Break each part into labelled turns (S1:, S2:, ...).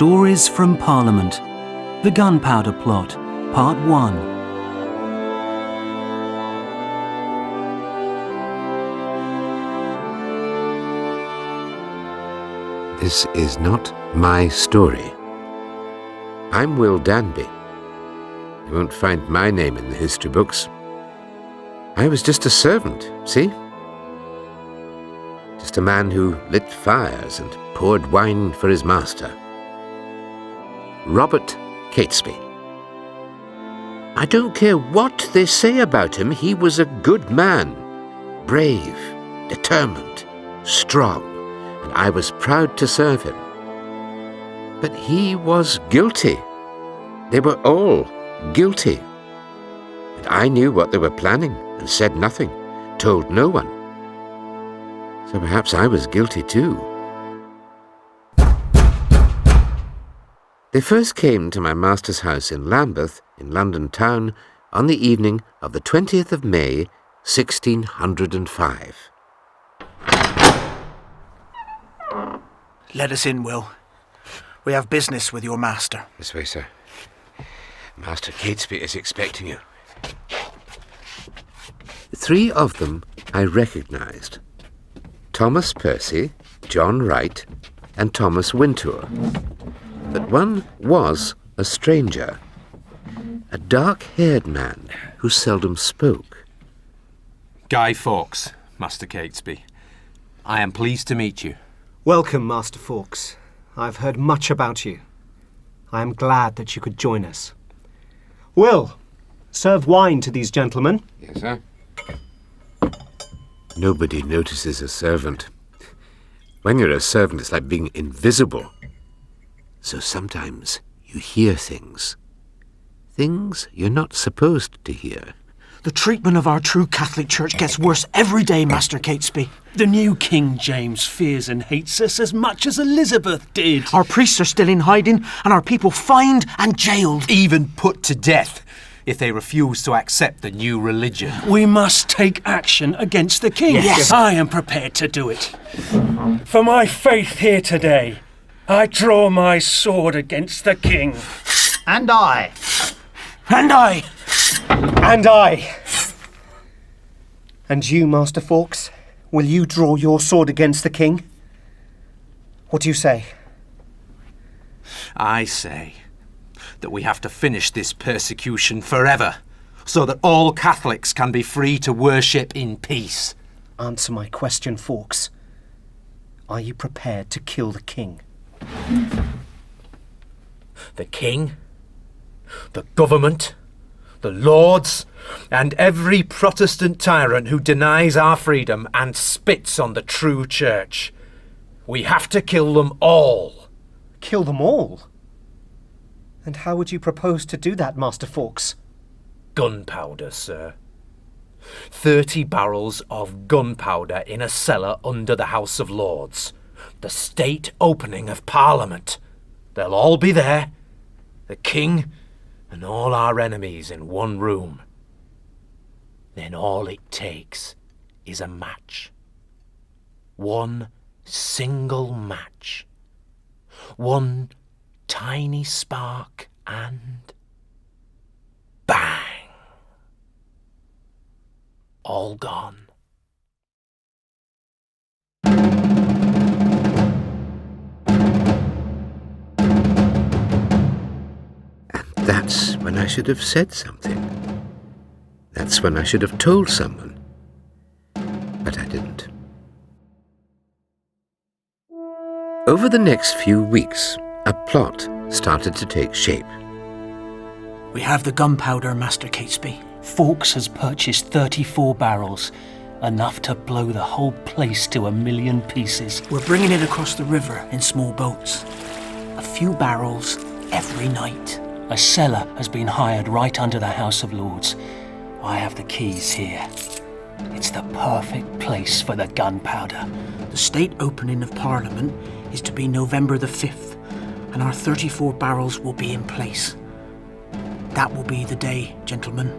S1: Stories from Parliament. The Gunpowder Plot, Part 1.
S2: This is not my story. I'm Will Danby. You won't find my name in the history books. I was just a servant, see? Just a man who lit fires and poured wine for his master. Robert Catesby. I don't care what they say about him, he was a good man. Brave, determined, strong, and I was proud to serve him. But he was guilty. They were all guilty. And I knew what they were planning and said nothing, told no one. So perhaps I was guilty too. They first came to my master's house in Lambeth, in London town, on the evening of the 20th of May, 1605.
S3: Let us in, Will. We have business with your master.
S2: This way, sir. Master Catesby is expecting you. Three of them I recognised. Thomas Percy, John Wright, and Thomas Wintour. But one was a stranger, a dark-haired man who seldom spoke.
S4: Guy Fawkes, Master Catesby. I am pleased to meet you.
S5: Welcome, Master Fawkes. I've heard much about you. I am glad that you could join us. Will, serve wine to these gentlemen.
S2: Yes, sir. Nobody notices a servant. When you're a servant, it's like being invisible. So sometimes you hear things. Things you're not supposed to hear.
S3: The treatment of our true Catholic Church gets worse every day, Master Catesby.
S1: The new King James fears and hates us as much as Elizabeth did.
S3: Our priests are still in hiding, and our people fined and jailed.
S4: Even put to death if they refuse to accept the new religion.
S1: We must take action against the King.
S3: Yes.
S1: I am prepared to do it. For my faith here today, I draw my sword against the King.
S5: And I.
S3: And I.
S5: And I. And you, Master Fawkes, will you draw your sword against the king? What do you say?
S4: I say that we have to finish this persecution forever, so that all Catholics can be free to worship in peace.
S5: Answer my question, Fawkes. Are you prepared to kill the king?
S4: The King, the government, the lords, and every Protestant tyrant who denies our freedom and spits on the true church. We have to kill them all.
S5: Kill them all? And how would you propose to do that, Master Fawkes?
S4: Gunpowder, sir. 30 barrels of gunpowder in a cellar under the House of Lords. The state opening of Parliament. They'll all be there. The King and all our enemies in one room. Then all it takes is a match. One single match. One tiny spark and bang! All gone.
S2: That's when I should have said something. That's when I should have told someone. But I didn't. Over the next few weeks, a plot started to take shape.
S3: We have the gunpowder, Master Catesby.
S1: Fawkes has purchased 34 barrels, enough to blow the whole place to 1,000,000 pieces.
S3: We're bringing it across the river in small boats. A few barrels every night.
S1: A cellar has been hired right under the House of Lords. I have the keys here. It's the perfect place for the gunpowder.
S3: The state opening of Parliament is to be November the 5th, and our 34 barrels will be in place. That will be the day, gentlemen.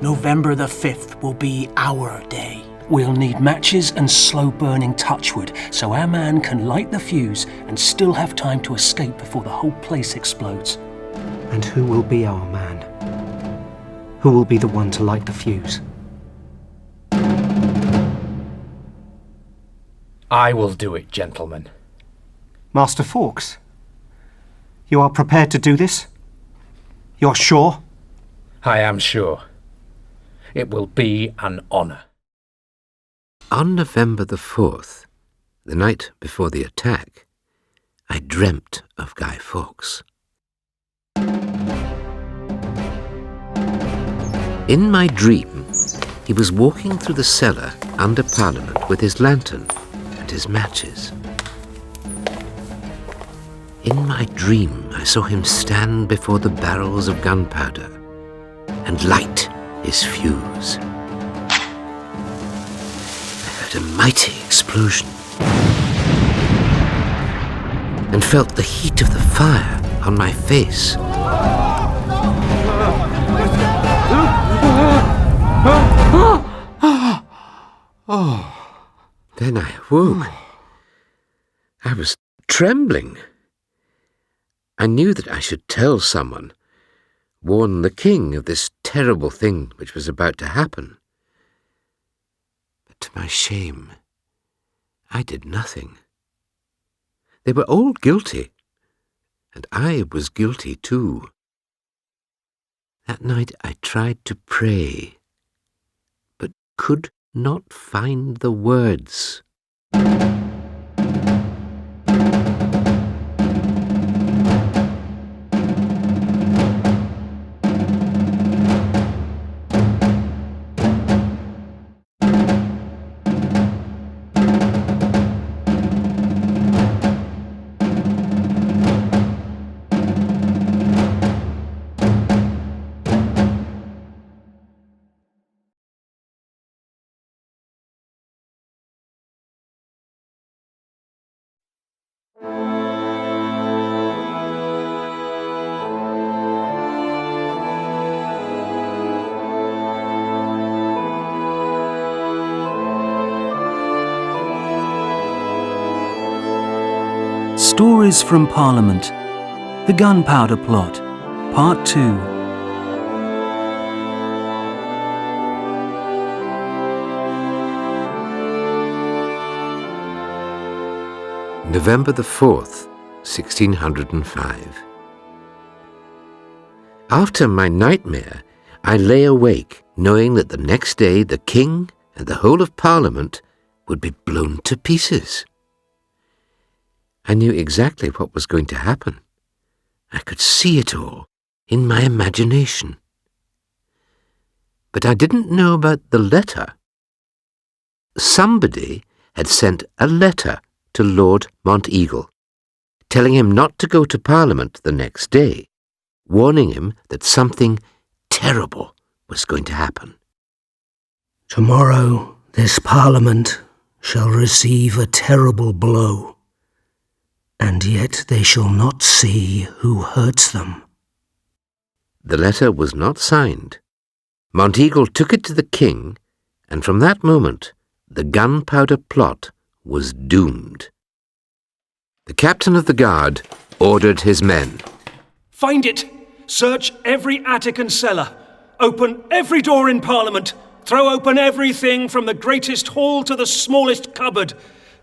S3: November the 5th will be our day.
S1: We'll need matches and slow-burning touchwood so our man can light the fuse and still have time to escape before the whole place explodes.
S5: And who will be our man? Who will be the one to light the fuse?
S4: I will do it, gentlemen.
S5: Master Fawkes, you are prepared to do this? You're sure?
S4: I am sure. It will be an honour.
S2: On November the 4th, the night before the attack, I dreamt of Guy Fawkes. In my dream, he was walking through the cellar under Parliament with his lantern and his matches. In my dream, I saw him stand before the barrels of gunpowder and light his fuse. I heard a mighty explosion and felt the heat of the fire on my face. Then I awoke. I was trembling. I knew that I should tell someone, warn the king of this terrible thing which was about to happen. But to my shame, I did nothing. They were all guilty, and I was guilty too. That night I tried to pray, but could not find the words.
S1: Stories from Parliament. The Gunpowder Plot, Part 2.
S2: November the 4th, 1605. After my nightmare, I lay awake, knowing that the next day the king and the whole of Parliament would be blown to pieces. I knew exactly what was going to happen. I could see it all in my imagination. But I didn't know about the letter. Somebody had sent a letter to Lord Monteagle, telling him not to go to Parliament the next day, warning him that something terrible was going to happen.
S3: Tomorrow this Parliament shall receive a terrible blow, and yet they shall not see who hurts them.
S2: The letter was not signed. Monteagle took it to the king, and from that moment the gunpowder plot was doomed. The captain of the guard ordered his men.
S1: Find it! Search every attic and cellar. Open every door in Parliament. Throw open everything from the greatest hall to the smallest cupboard.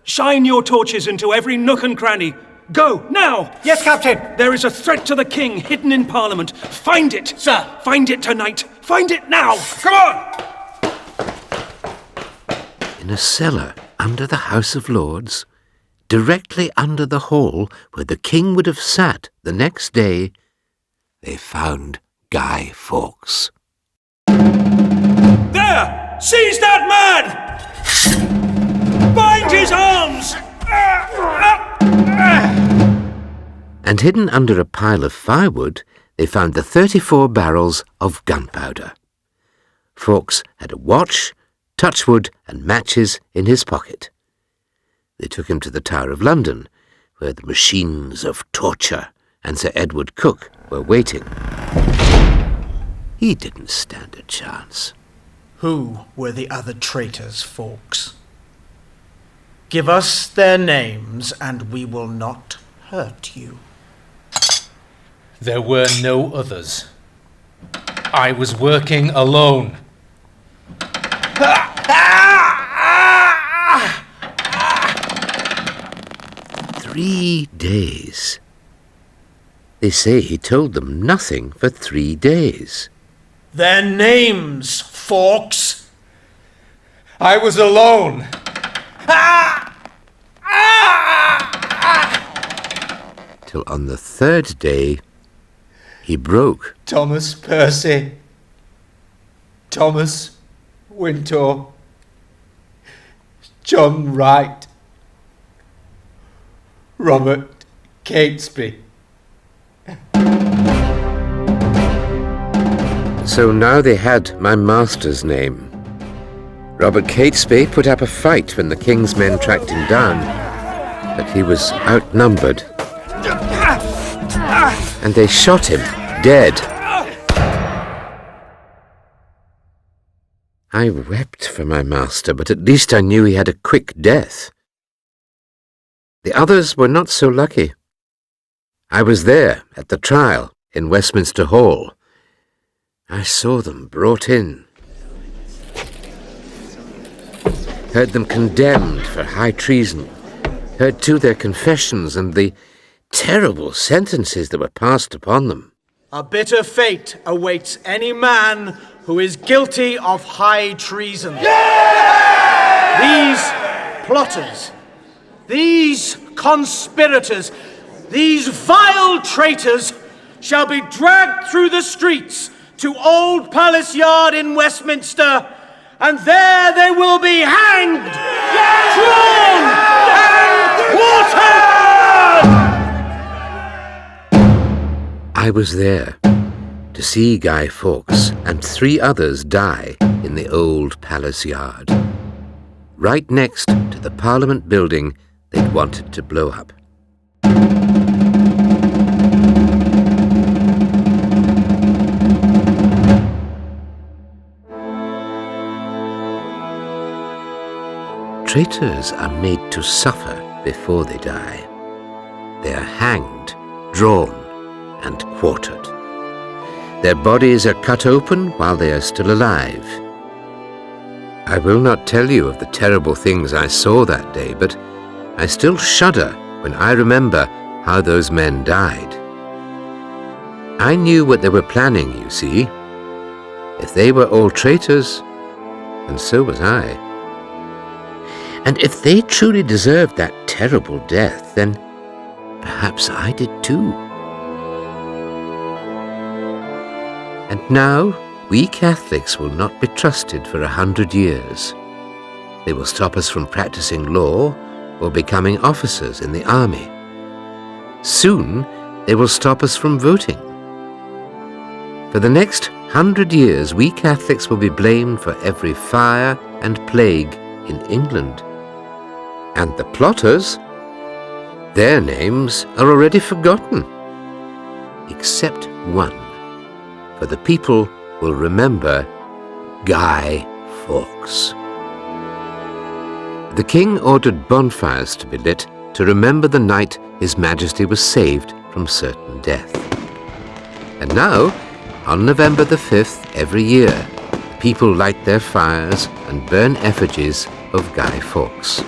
S1: Shine your torches into every nook and cranny. Go, now!
S5: Yes, Captain!
S1: There is a threat to the king hidden in Parliament. Find it!
S5: Sir!
S1: Find it tonight! Find it now! Come on!
S2: In a cellar under the House of Lords, directly under the hall where the king would have sat the next day, they found Guy Fawkes.
S1: There! Seize that man! Bind his arms!
S2: And hidden under a pile of firewood, they found the 34 barrels of gunpowder. Fawkes had a watch, touchwood and matches in his pocket. They took him to the Tower of London, where the machines of torture and Sir Edward Coke were waiting. He didn't stand a chance.
S3: Who were the other traitors, Fawkes? Give us their names, and we will not hurt you.
S4: There were no others. I was working alone.
S2: 3 days. They say he told them nothing for 3 days.
S3: Their names, Fawkes!
S4: I was alone.
S2: Till on the 3rd day, he broke.
S4: Thomas Percy. Thomas Wintour. John Wright. Robert Catesby.
S2: So now they had my master's name. Robert Catesby put up a fight when the king's men tracked him down, but he was outnumbered. And they shot him dead. I wept for my master, but at least I knew he had a quick death. The others were not so lucky. I was there at the trial in Westminster Hall. I saw them brought in, heard them condemned for high treason, heard too their confessions and the terrible sentences that were passed upon them.
S3: A bitter fate awaits any man who is guilty of high treason. These plotters, these conspirators, these vile traitors shall be dragged through the streets to Old Palace Yard in Westminster, and there they will be hanged, drawn, and quartered!
S2: I was there to see Guy Fawkes and 3 others die in the Old Palace Yard, right next to the Parliament building they'd wanted to blow up. Traitors are made to suffer before they die. They are hanged, drawn, and quartered. Their bodies are cut open while they are still alive. I will not tell you of the terrible things I saw that day, but I still shudder when I remember how those men died. I knew what they were planning, you see. If they were all traitors, then so was I. And if they truly deserved that terrible death, then perhaps I did too. And now, we Catholics will not be trusted for 100 years. They will stop us from practicing law or becoming officers in the army. Soon, they will stop us from voting. For the next 100 years, we Catholics will be blamed for every fire and plague in England. And the plotters, their names are already forgotten. Except one, for the people will remember Guy Fawkes. The king ordered bonfires to be lit to remember the night His Majesty was saved from certain death. And now, on November the 5th every year, people light their fires and burn effigies of Guy Fawkes.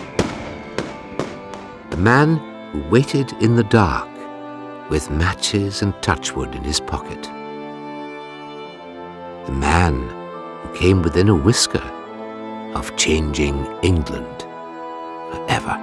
S2: The man who waited in the dark with matches and touchwood in his pocket. The man who came within a whisker of changing England forever.